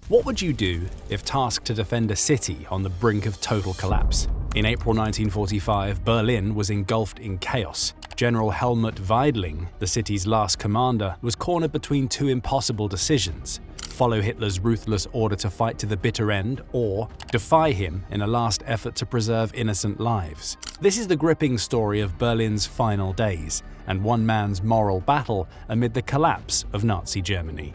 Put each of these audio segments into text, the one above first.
What would you do if tasked to defend a city on the brink of total collapse? In April 1945, Berlin was engulfed in chaos. General Helmuth Weidling, the city's last commander, was cornered between two impossible decisions: follow Hitler's ruthless order to fight to the bitter end, or defy him in a last effort to preserve innocent lives. This is the gripping story of Berlin's final days, and one man's moral battle amid the collapse of Nazi Germany.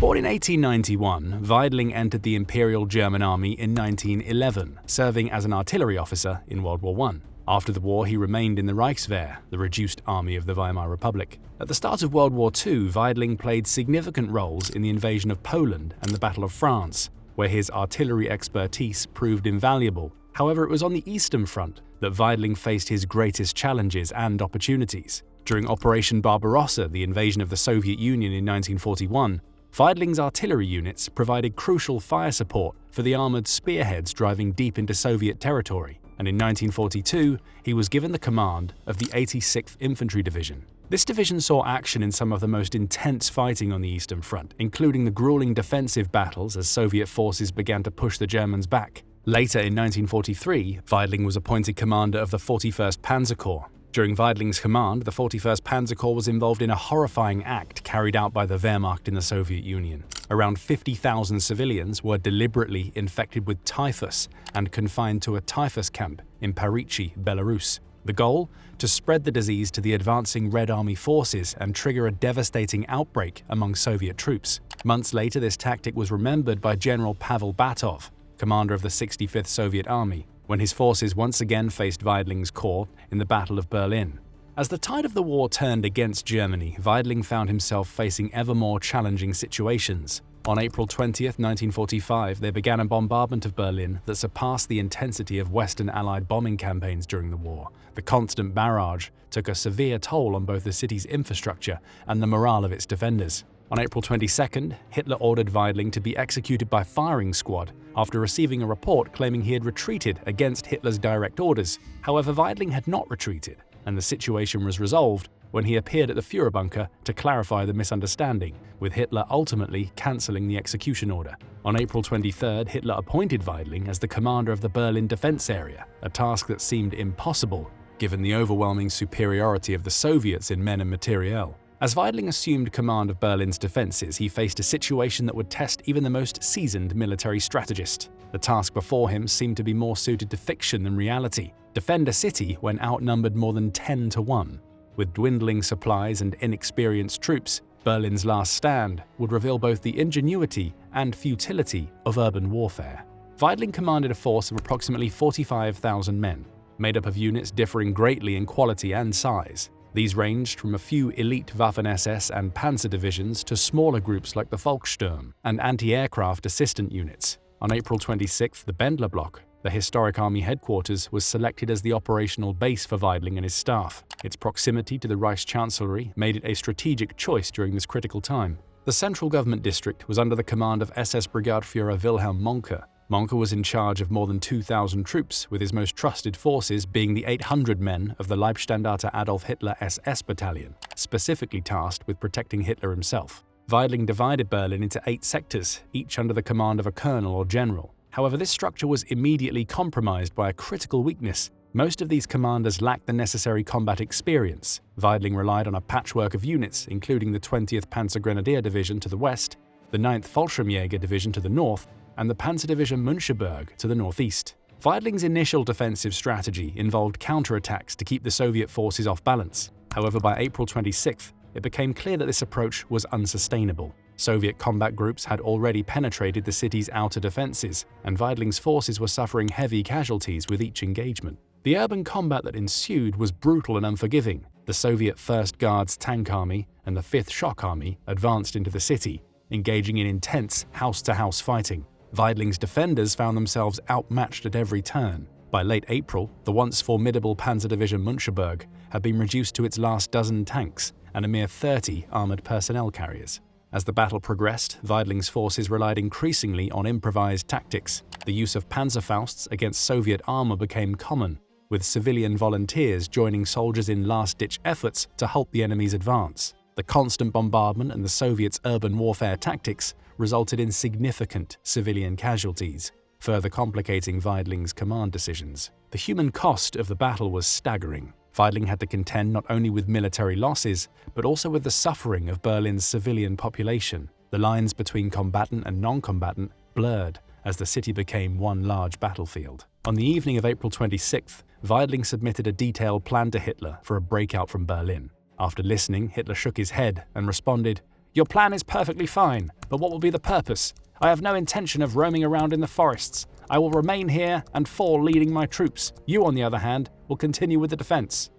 Born in 1891, Weidling entered the Imperial German Army in 1911, serving as an artillery officer in World War I. After the war, he remained in the Reichswehr, the reduced army of the Weimar Republic. At the start of World War II, Weidling played significant roles in the invasion of Poland and the Battle of France, where his artillery expertise proved invaluable. However, it was on the Eastern Front that Weidling faced his greatest challenges and opportunities. During Operation Barbarossa, the invasion of the Soviet Union in 1941, Weidling's artillery units provided crucial fire support for the armored spearheads driving deep into Soviet territory, and in 1942 he was given the command of the 86th Infantry Division. This division saw action in some of the most intense fighting on the Eastern Front, including the grueling defensive battles as Soviet forces began to push the Germans back. Later in 1943, Weidling was appointed commander of the 41st Panzer Corps. During Weidling's command, the 41st Panzer Corps was involved in a horrifying act carried out by the Wehrmacht in the Soviet Union. Around 50,000 civilians were deliberately infected with typhus and confined to a typhus camp in Parichi, Belarus. The goal? To spread the disease to the advancing Red Army forces and trigger a devastating outbreak among Soviet troops. Months later, this tactic was remembered by General Pavel Batov, commander of the 65th Soviet Army, when his forces once again faced Weidling's corps in the Battle of Berlin. As the tide of the war turned against Germany, Weidling found himself facing ever more challenging situations. On April 20, 1945, there began a bombardment of Berlin that surpassed the intensity of Western Allied bombing campaigns during the war. The constant barrage took a severe toll on both the city's infrastructure and the morale of its defenders. On April 22nd, Hitler ordered Weidling to be executed by firing squad after receiving a report claiming he had retreated against Hitler's direct orders. However, Weidling had not retreated, and the situation was resolved when he appeared at the Führer bunker to clarify the misunderstanding, with Hitler ultimately cancelling the execution order. On April 23rd, Hitler appointed Weidling as the commander of the Berlin defense area, a task that seemed impossible given the overwhelming superiority of the Soviets in men and materiel. As Weidling assumed command of Berlin's defenses, he faced a situation that would test even the most seasoned military strategist. The task before him seemed to be more suited to fiction than reality: defend a city when outnumbered more than 10 to 1. With dwindling supplies and inexperienced troops, Berlin's last stand would reveal both the ingenuity and futility of urban warfare. Weidling commanded a force of approximately 45,000 men, made up of units differing greatly in quality and size. These ranged from a few elite Waffen-SS and Panzer divisions to smaller groups like the Volkssturm and anti-aircraft assistant units. On April 26th, the Bendler Block, the historic army headquarters, was selected as the operational base for Weidling and his staff. Its proximity to the Reichschancellery made it a strategic choice during this critical time. The central government district was under the command of SS Brigadeführer Wilhelm Mohnke. Mohnke was in charge of more than 2,000 troops, with his most trusted forces being the 800 men of the Leibstandarte Adolf Hitler SS Battalion, specifically tasked with protecting Hitler himself. Weidling divided Berlin into 8 sectors, each under the command of a colonel or general. However, this structure was immediately compromised by a critical weakness. Most of these commanders lacked the necessary combat experience. Weidling relied on a patchwork of units, including the 20th Panzergrenadier Division to the west, the 9th Fallschirmjäger Division to the north, and the Panzer Division Müncheberg to the northeast. Weidling's initial defensive strategy involved counterattacks to keep the Soviet forces off balance. However, by April 26th, it became clear that this approach was unsustainable. Soviet combat groups had already penetrated the city's outer defenses, and Weidling's forces were suffering heavy casualties with each engagement. The urban combat that ensued was brutal and unforgiving. The Soviet 1st Guards Tank Army and the 5th Shock Army advanced into the city, engaging in intense house-to-house fighting. Weidling's defenders found themselves outmatched at every turn. By late April, the once formidable Panzer Division Müncheberg had been reduced to its last dozen tanks and a mere 30 armored personnel carriers. As the battle progressed, Weidling's forces relied increasingly on improvised tactics. The use of Panzerfausts against Soviet armor became common, with civilian volunteers joining soldiers in last-ditch efforts to halt the enemy's advance. The constant bombardment and the Soviets' urban warfare tactics resulted in significant civilian casualties, further complicating Weidling's command decisions. The human cost of the battle was staggering. Weidling had to contend not only with military losses, but also with the suffering of Berlin's civilian population. The lines between combatant and non-combatant blurred as the city became one large battlefield. On the evening of April 26th, Weidling submitted a detailed plan to Hitler for a breakout from Berlin. After listening, Hitler shook his head and responded, "Your plan is perfectly fine, but what will be the purpose? I have no intention of roaming around in the forests. I will remain here and fall leading my troops. You, on the other hand, will continue with the defense."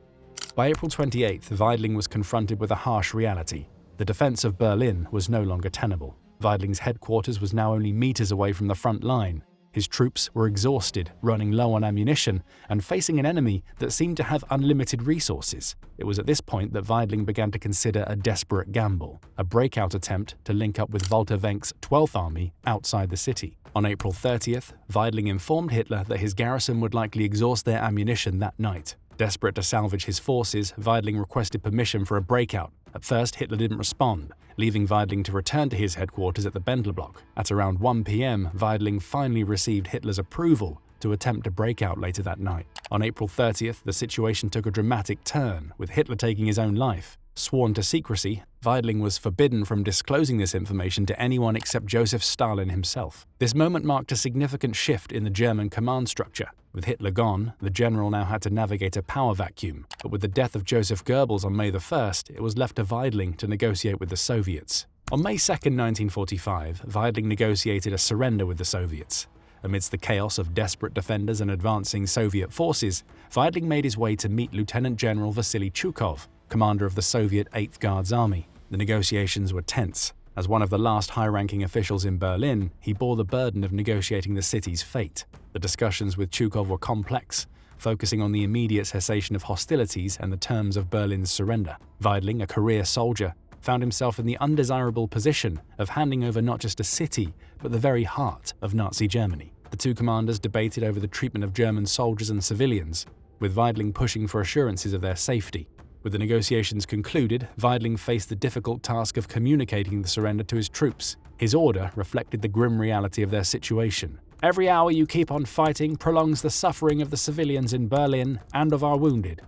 By April 28th, Weidling was confronted with a harsh reality. The defense of Berlin was no longer tenable. Weidling's headquarters was now only meters away from the front line. His troops were exhausted, running low on ammunition, and facing an enemy that seemed to have unlimited resources. It was at this point that Weidling began to consider a desperate gamble, a breakout attempt to link up with Walter Wenck's 12th Army outside the city. On April 30th, Weidling informed Hitler that his garrison would likely exhaust their ammunition that night. Desperate to salvage his forces, Weidling requested permission for a breakout. At first, Hitler didn't respond, leaving Weidling to return to his headquarters at the Bendelblock. At around 1 p.m., Weidling finally received Hitler's approval to attempt a breakout later that night. On April 30th, the situation took a dramatic turn, with Hitler taking his own life. Sworn to secrecy, Weidling was forbidden from disclosing this information to anyone except Joseph Stalin himself. This moment marked a significant shift in the German command structure. With Hitler gone, the general now had to navigate a power vacuum. But with the death of Joseph Goebbels on May 1st, it was left to Weidling to negotiate with the Soviets. On May 2nd, 1945, Weidling negotiated a surrender with the Soviets. Amidst the chaos of desperate defenders and advancing Soviet forces, Weidling made his way to meet Lieutenant General Vasily Chukov, commander of the Soviet 8th Guards Army. The negotiations were tense. As one of the last high-ranking officials in Berlin, he bore the burden of negotiating the city's fate. The discussions with Chukov were complex, focusing on the immediate cessation of hostilities and the terms of Berlin's surrender. Weidling, a career soldier, found himself in the undesirable position of handing over not just a city, but the very heart of Nazi Germany. The two commanders debated over the treatment of German soldiers and civilians, with Weidling pushing for assurances of their safety. With the negotiations concluded, Weidling faced the difficult task of communicating the surrender to his troops. His order reflected the grim reality of their situation. "Every hour you keep on fighting prolongs the suffering of the civilians in Berlin and of our wounded."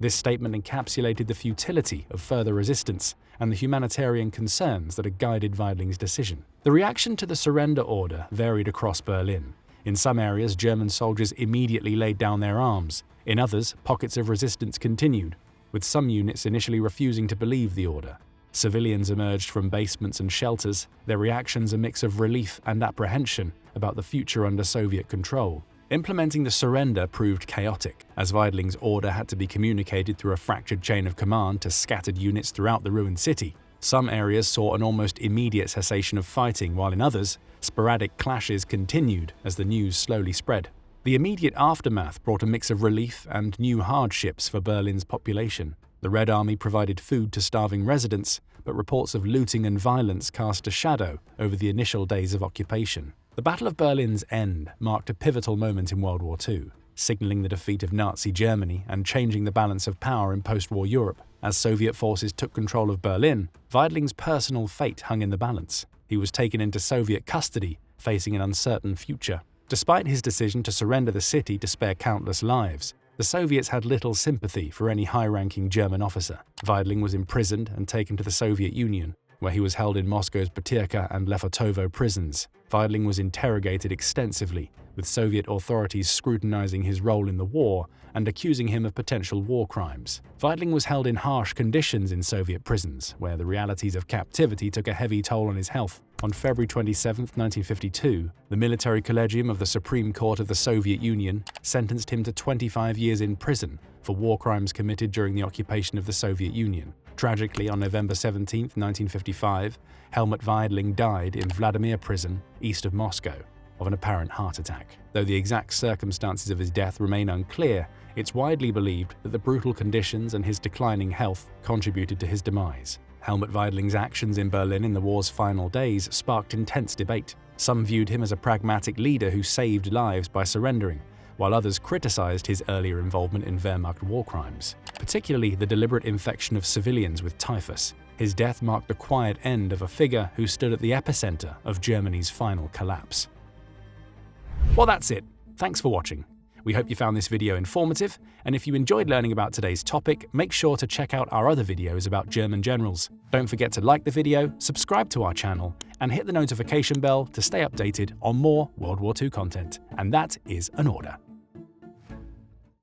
This statement encapsulated the futility of further resistance and the humanitarian concerns that had guided Weidling's decision. The reaction to the surrender order varied across Berlin. In some areas, German soldiers immediately laid down their arms. In others, pockets of resistance continued, with some units initially refusing to believe the order. Civilians emerged from basements and shelters, their reactions a mix of relief and apprehension about the future under Soviet control. Implementing the surrender proved chaotic, as Weidling's order had to be communicated through a fractured chain of command to scattered units throughout the ruined city. Some areas saw an almost immediate cessation of fighting, while in others, sporadic clashes continued as the news slowly spread. The immediate aftermath brought a mix of relief and new hardships for Berlin's population. The Red Army provided food to starving residents, but reports of looting and violence cast a shadow over the initial days of occupation. The Battle of Berlin's End marked a pivotal moment in World War II, signaling the defeat of Nazi Germany and changing the balance of power in post-war Europe. As Soviet forces took control of Berlin, Weidling's personal fate hung in the balance. He was taken into Soviet custody, facing an uncertain future. Despite his decision to surrender the city to spare countless lives, the Soviets had little sympathy for any high-ranking German officer. Weidling was imprisoned and taken to the Soviet Union, where he was held in Moscow's Butyrka and Lefortovo prisons. Weidling was interrogated extensively, with Soviet authorities scrutinizing his role in the war and accusing him of potential war crimes. Weidling was held in harsh conditions in Soviet prisons, where the realities of captivity took a heavy toll on his health. On February 27, 1952, the Military Collegium of the Supreme Court of the Soviet Union sentenced him to 25 years in prison for war crimes committed during the occupation of the Soviet Union. Tragically, on November 17, 1955, Helmuth Weidling died in Vladimir Prison, east of Moscow, of an apparent heart attack. Though the exact circumstances of his death remain unclear, it's widely believed that the brutal conditions and his declining health contributed to his demise. Helmuth Weidling's actions in Berlin in the war's final days sparked intense debate. Some viewed him as a pragmatic leader who saved lives by surrendering, while others criticized his earlier involvement in Wehrmacht war crimes, particularly the deliberate infection of civilians with typhus. His death marked the quiet end of a figure who stood at the epicenter of Germany's final collapse. Well, that's it. Thanks for watching. We hope you found this video informative, and if you enjoyed learning about today's topic, make sure to check out our other videos about German generals. Don't forget to like the video, subscribe to our channel, and hit the notification bell to stay updated on more World War II content. And that is an order.